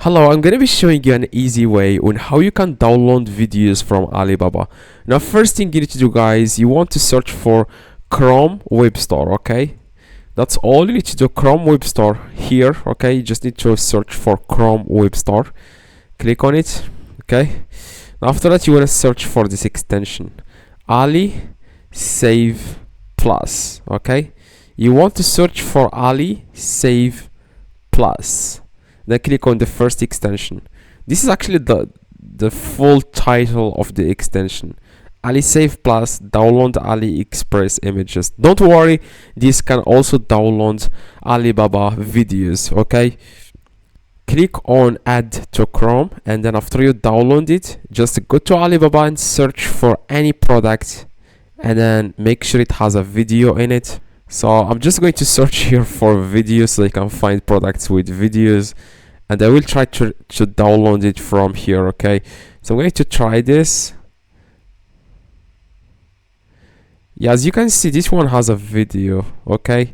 Hello, I'm gonna be showing you an easy way on how you can download videos from Alibaba. Now, first thing you need to do, guys, you want to search for Chrome Web Store, okay? That's all you need to do, Chrome Web Store here, okay? You just need to search for Chrome Web Store. Click on it, okay? After that, you want to search for this extension, Ali Save Plus, okay? You want to search for Ali Save Plus. Then click on the first extension. This is actually the full title of the extension. Ali Save Plus download AliExpress images. Don't worry, this can also download Alibaba videos, okay? Click on add to Chrome, and then after you download it, just go to Alibaba and search for any product, and then make sure it has a video in it. So I'm just going to search here for videos so I can find products with videos, and I will try to download it from here, okay? So I'm going to try this. Yeah, as you can see, this one has a video, okay?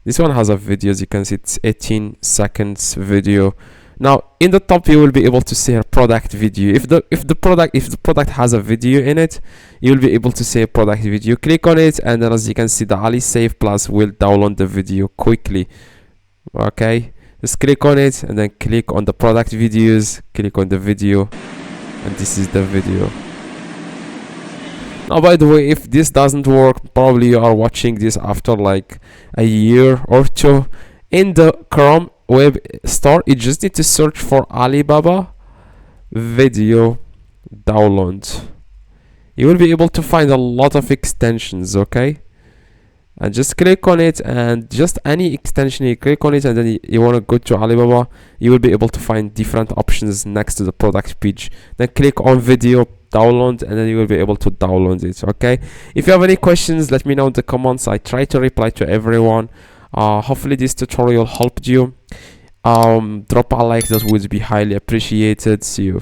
This one has a video, as you can see, it's 18 seconds video. Now in the top you will be able to see a product video. If the product has a video in it, you will be able to see a product video. Click on it, and then as you can see, the Ali Save Plus will download the video quickly, okay? Just click on it and then click on the product videos, click on the video, and this is the video. Now, by the way, if this doesn't work, probably you are watching this after like a year or two. In the Chrome Web Store, you just need to search for Alibaba video download. You will be able to find a lot of extensions, okay? And just click on it, and just any extension you click on it, and then you want to go to Alibaba, you will be able to find different options next to the product page. Then click on video download, and then you will be able to download it, okay? If you have any questions, let me know in the comments. I try to reply to everyone. Hopefully this tutorial helped you. Drop a like, that would be highly appreciated. See you.